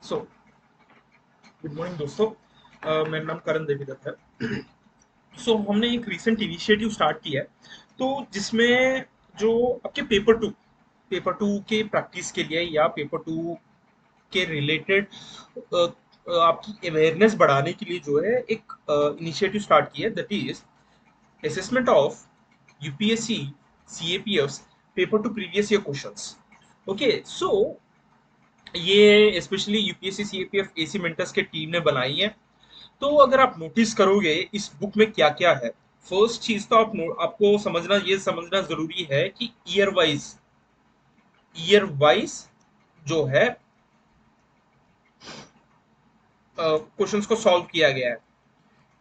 So good morning दोस्तों। मेरा नाम करण देवीदत्त है। हमने एक रीसेंट इनिशिएटिव स्टार्ट किया है, तो जिसमें जो आपके पेपर टू के प्रैक्टिस के लिए या पेपर टू के रिलेटेड आपकी अवेयरनेस बढ़ाने के लिए जो है एक इनिशिएटिव स्टार्ट किया है, that is assessment of UPSC CAPF paper to previous year questions. Okay, so ये specially UPSC CAPF AC mentors के टीम ने बनाई है। तो अगर आप नोटिस करोगे इस बुक में क्या क्या है, फर्स्ट चीज तो आपको समझना जरूरी है कि ईयर वाइज जो है क्वेश्चंस को सॉल्व किया गया है।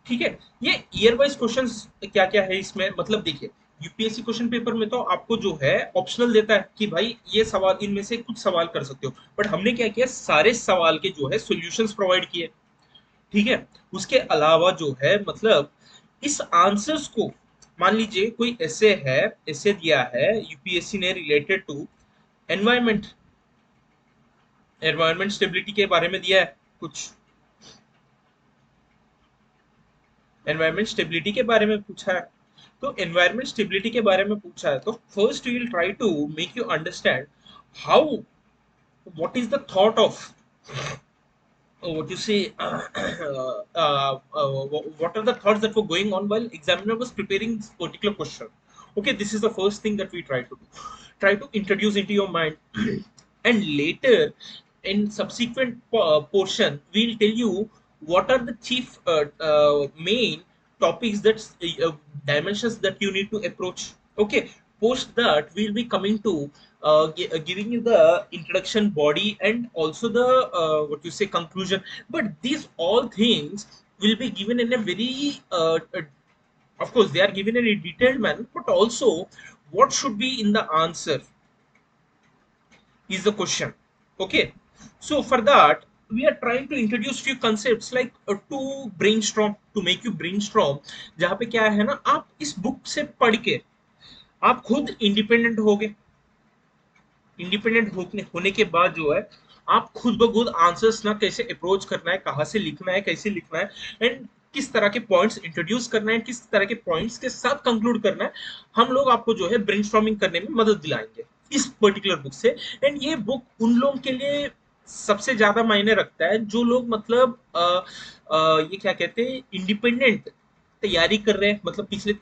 ठीक है, ये ईयर वाइज क्वेश्चंस क्या क्या है इसमें, मतलब देखिए, यूपीएससी क्वेश्चन पेपर में तो आपको जो है ऑप्शनल देता है कि भाई ये सवाल इनमें से कुछ सवाल कर सकते हो, बट हमने क्या किया, सारे सवाल के जो है सॉल्यूशंस प्रोवाइड किए। ठीक है, उसके अलावा जो है मतलब इस आंसर्स को, मान लीजिए कोई ऐसे दिया है यूपीएससी ने related to environment environment stability के बारे में दिया है कुछ, एनवायरमेंट स्टेबिलिटी के बारे में पूछा है। तो एनवायरमेंट स्टेबिलिटी के बारे में पूछा है तो first we will try to make you understand how, what is the thought of, what you say, what are the thoughts that were going on while examiner was preparing this particular question. Okay, this is the first thing that we try to introduce into your mind. And later in subsequent portion we'll tell you what are the chief main topics, that dimensions that you need to approach. Okay, post that we'll be coming to giving you the introduction body and also the what you say conclusion. But these all things will be given in a very of course they are given in a detailed manner, but also what should be in the answer is the question. Okay, so for that we are trying to introduce few concepts like to make you brainstorm, जहाँ पे क्या है ना, आप इस book से पढ़ के आप खुद इंडिपेंडेंट होगे। इंडिपेंडेंट होने के बाद जो है आप खुद ब खुद आंसर्स ना कैसे अप्रोच करना है, कहाँ से लिखना है, कैसे लिखना है, एंड किस तरह के पॉइंट्स इंट्रोड्यूस करना है, किस तरह के पॉइंट्स के साथ कंक्लूड करना है, हम लोग आपको जो है ब्रेनस्टॉर्मिंग करने में मदद दिलाएंगे इस पर्टिकुलर बुक से। एंड ये बुक उन लोगों के लिए सबसे ज्यादा मायने रखता है जो लोग मतलब ये क्या कहते हैं, इंडिपेंडेंट तैयारी कर रहे हैं, मतलब पिछले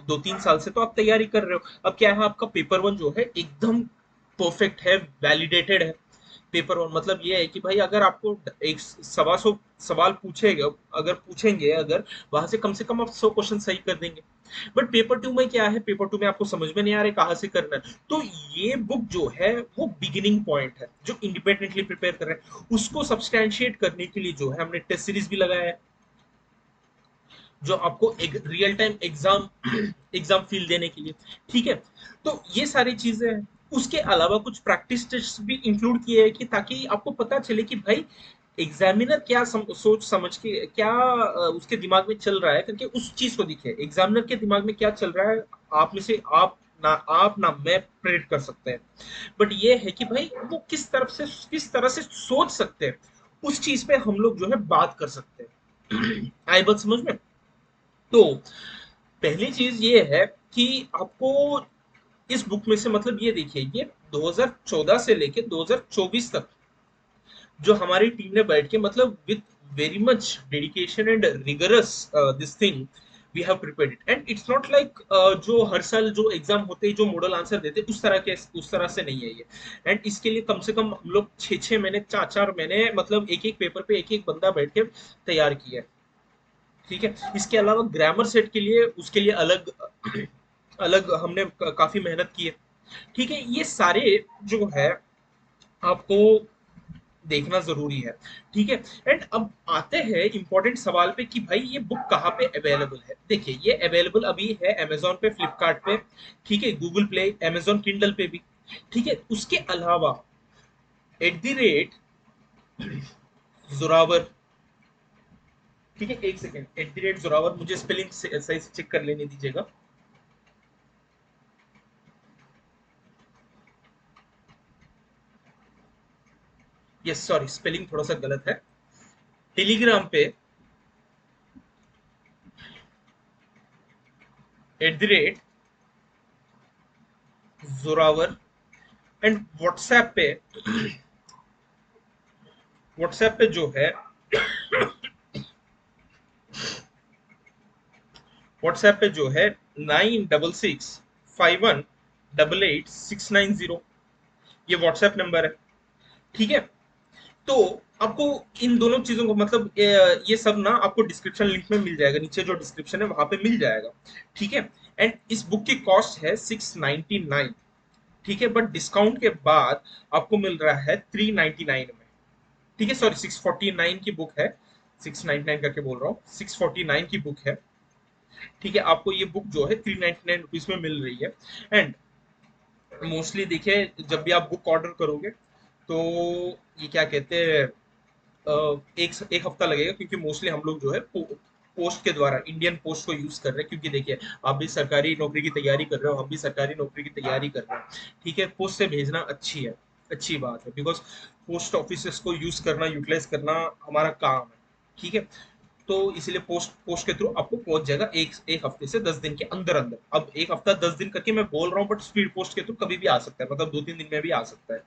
2-3 साल से तो आप तैयारी कर रहे हो। अब क्या है, आपका पेपर वन जो है एकदम परफेक्ट है, वैलिडेटेड है। पेपर वन मतलब ये है कि भाई अगर आपको एक 125 सवाल पूछेगा, अगर पूछेंगे, अगर वहां से कम आप 100 क्वेश्चन सही कर देंगे। बट पेपर टू में क्या है, पेपर टू में आपको समझ में नहीं आ रहा है कहाँ से करना है, तो ये बुक जो है वो बिगिनिंग पॉइंट है, जो इंडिपेंडेंटली प्रिपेयर कर रहे हैं उसको सब्सटैंशिएट करने के लिए जो है हमने टेस्ट सीरीज भी लगाया है, जो आपको एक रियल टाइम एग्जाम फील देने के लिए। ठीक है, तो ये सारी चीजें हैं। उसके अलावा कुछ प्रैक्टिस टेस्ट भी इंक्लूड किए हैं कि ताकि आपको पता चले कि भाई एग्जामिनर क्या सोच समझ के क्या उसके दिमाग में चल रहा है, करके उस चीज को दिखे एग्जामिनर के दिमाग में क्या चल रहा है। आप में से आप ना मैं प्रेडिक्ट कर सकते हैं, बट ये है कि भाई वो किस तरह से सोच सकते हैं, उस चीज पे हम लोग जो है बात कर सकते हैं। आई बात समझ में? तो पहली चीज ये है कि आपको इस बुक में से मतलब ये देखिए, ये 2014 से लेके 2024 तक जो हमारी टीम ने बैठ के मतलब with very much dedication and rigorous this thing we have prepared it. And it's not like जो हर साल जो एग्जाम होते हैं जो मॉडल आंसर देते उस तरह से नहीं है ये। एंड इसके लिए कम से कम हम लोग 6-6 महीने 4-4 महीने मतलब एक एक पेपर पे एक एक बंदा बैठ के तैयार किया है। ठीक है, इसके अलावा ग्रामर सेट के लिए उसके लिए अलग अलग हमने काफी मेहनत की है। ठीक है, ये सारे जो है आपको देखना जरूरी है। ठीक है, एंड अब आते हैं इंपॉर्टेंट सवाल पे कि भाई ये बुक कहाँ पे अवेलेबल है। देखिए, ये अवेलेबल अभी है अमेजोन पे, फ्लिपकार्ट पे, ठीक है, गूगल प्ले, अमेजोन किंडल पे भी। ठीक है, उसके अलावा @ जोरावर, ठीक है, एक सेकेंड, @ जोरावर, मुझे स्पेलिंग सही से चेक कर लेने दीजिएगा। यस सॉरी स्पेलिंग थोड़ा सा गलत है। टेलीग्राम पे @ जोरावर, एंड व्हाट्सएप पे जो है व्हाट्सएप पे जो है 9665188690, ये व्हाट्सएप नंबर है। ठीक है, तो आपको इन दोनों चीजों को मतलब ये सब ना आपको डिस्क्रिप्शन लिंक में मिल जाएगा, नीचे जो डिस्क्रिप्शन है वहां पे मिल जाएगा। ठीक है, एंड इस बुक की कॉस्ट है 699। ठीक है, बट डिस्काउंट के बाद आपको मिल रहा है 399 में। ठीक है, सॉरी 649 की बुक है, 699 करके बोल रहा हूँ, 649 की बुक है। ठीक है, आपको ये बुक जो है 399 रुपीज में मिल रही है। एंड मोस्टली देखिए, जब भी आप बुक ऑर्डर करोगे तो ये क्या कहते हैं, एक एक हफ्ता लगेगा, क्योंकि मोस्टली हम लोग जो है पोस्ट के द्वारा इंडियन पोस्ट को यूज कर रहे हैं, क्योंकि देखिए आप भी सरकारी नौकरी की तैयारी कर रहे हो, हम भी सरकारी नौकरी की तैयारी कर रहे हैं। ठीक है, पोस्ट से भेजना अच्छी है, अच्छी बात है, बिकॉज पोस्ट ऑफिस को यूज करना, यूटिलाइज करना हमारा काम है। ठीक है, तो इसीलिए पोस्ट पोस्ट के थ्रू आपको पहुंच जाएगा एक एक हफ्ते से 10 दिन के अंदर अंदर। अब एक हफ्ता 10 दिन करके मैं बोल रहा हूँ, बट स्पीड पोस्ट के थ्रू कभी भी आ सकता है, मतलब 2-3 दिन में भी आ सकता है।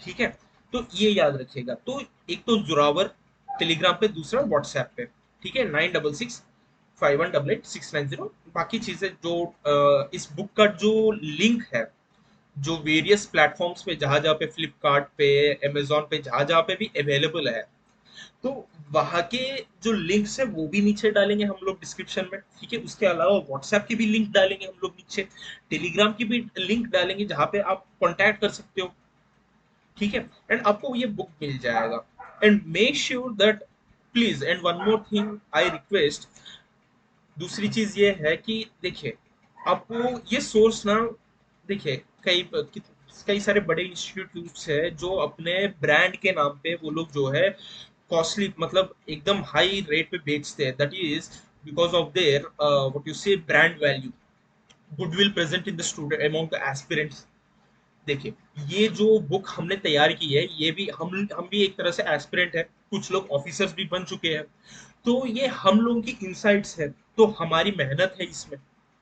ठीक है, तो ये याद रखिएगा। तो एक तो जोरावर टेलीग्राम पे, दूसरा व्हाट्सएप पे। ठीक है, 9665188690। बाकी चीजें जो इस बुक का जो लिंक है, जो वेरियस प्लेटफॉर्म्स पे, जहां जहां पे फ्लिपकार्ट पे, अमेजोन पे, जहां जहां पे भी अवेलेबल है, तो वहां के जो लिंक्स है वो भी नीचे डालेंगे हम लोग डिस्क्रिप्शन में। ठीक है, उसके अलावा व्हाट्सएप की भी लिंक डालेंगे हम लोग नीचे, टेलीग्राम की भी लिंक डालेंगे जहां पे आप कांटेक्ट कर सकते हो। ठीक है, एंड आपको ये बुक मिल जाएगा। And make sure that, please, and one more thing I request, दूसरी चीज ये है कि देखिए, आपको ये सोर्स ना, देखिए, कई कई सारे बड़े इंस्टीट्यूट्स है जो अपने ब्रांड के नाम पे वो लोग जो है कॉस्टली, मतलब एकदम हाई रेट पे बेचते हैं। That is because of their what you say brand value, goodwill present in the student among the aspirants. देखिए, ये जो बुक हमने तैयार की है, ये भी हम भी एक तरह से एस्पिरेंट है, कुछ लोग ऑफिसर्स भी बन चुके हैं। तो ये हम लोगों की इनसाइट्स है, तो हमारी मेहनत है इसमें।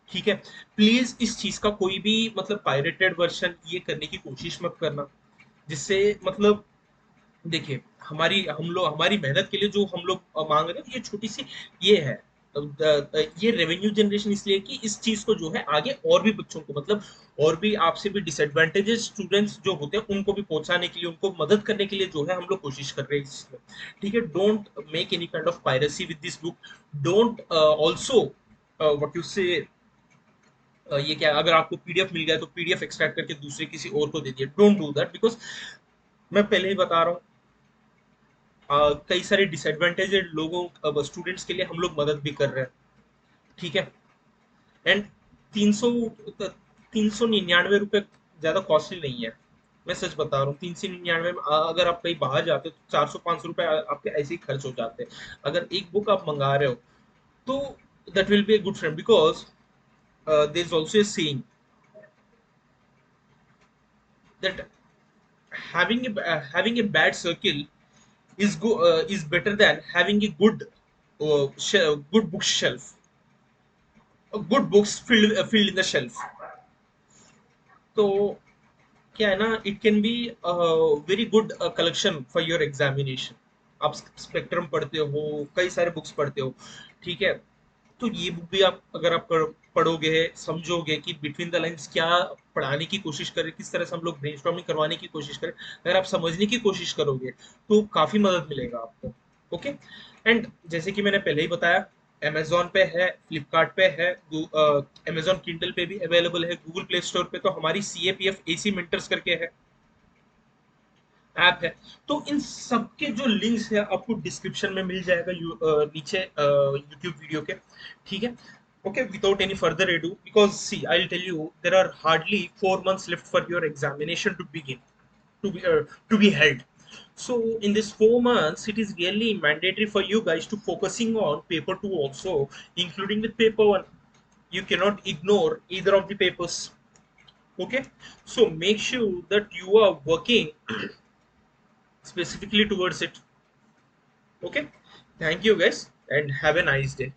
ठीक है, प्लीज इस चीज का कोई भी मतलब पायरेटेड वर्जन ये करने की कोशिश मत करना, जिससे मतलब देखिए, हमारी मेहनत के लिए जो हम लोग मांग रहे हैं, ये छोटी सी ये है, ये रेवेन्यू जनरेशन इसलिए कि इस चीज को जो है आगे और भी बच्चों को, मतलब और भी आपसे भी डिसएडवांटेजेस स्टूडेंट्स जो होते हैं उनको भी पहुंचाने के लिए, उनको मदद करने के लिए जो है हम लोग कोशिश कर रहे हैं इसमें। ठीक है, don't make any kind of piracy with this book. Don't also what you से, ये क्या, अगर आपको पीडीएफ मिल गया तो पीडीएफ एक्सट्रैक्ट करके दूसरे किसी और को दे दिए, डोंट डू दैट, बिकॉज मैं पहले ही बता रहा हूँ, कई सारे डिसएडवांटेजेड लोगों स्टूडेंट्स के लिए हम लोग मदद भी कर रहे हैं। ठीक है, एंड 399 रुपये ज्यादा कॉस्टली नहीं है, मैं सच बता रहा हूँ। 399 में अगर आप कहीं बाहर जाते हो तो 400-500 रुपए आपके ऐसे ही खर्च हो जाते हैं। अगर एक बुक आप मंगा रहे हो तो that will be a good friend, because there is also a saying that having a bad circle is better than having a good bookshelf, good books filled in the shelf. तो क्या है ना, it can be very good collection for your examination. आप spectrum पढ़ते हो, कई सारे books पढ़ते हो। ठीक है, तो ये बुक भी आप अगर आप पढ़ोगे, समझोगे कि बिटवीन द लाइंस क्या पढ़ाने की कोशिश करें, किस तरह से हम लोग ब्रेनस्टॉर्मिंग करवाने की कोशिश करें, अगर आप समझने की कोशिश करोगे तो काफी मदद मिलेगा आपको। ओके, एंड जैसे कि मैंने पहले ही बताया, अमेजोन पे है, फ्लिपकार्ट पे है, अमेजोन किंडल पे भी अवेलेबल है, गूगल प्ले स्टोर पे तो हमारी CAPF AC मिंटर्स करके है, ऐप है। तो इन सब के जो लिंक्स है आपको डिस्क्रिप्शन में मिल जाएगा, नीचे यूट्यूब वीडियो के। ठीक है, okay, without any further ado, because see, I'll tell you, there are hardly 4 months left for your examination to begin, to be uh, to be held. So in this 4 months it is really mandatory for you guys to focusing on paper 2 also, including with paper 1. You cannot ignore either of the papers. Okay, so make sure that you are working specifically towards it. Okay, thank you guys and have a nice day.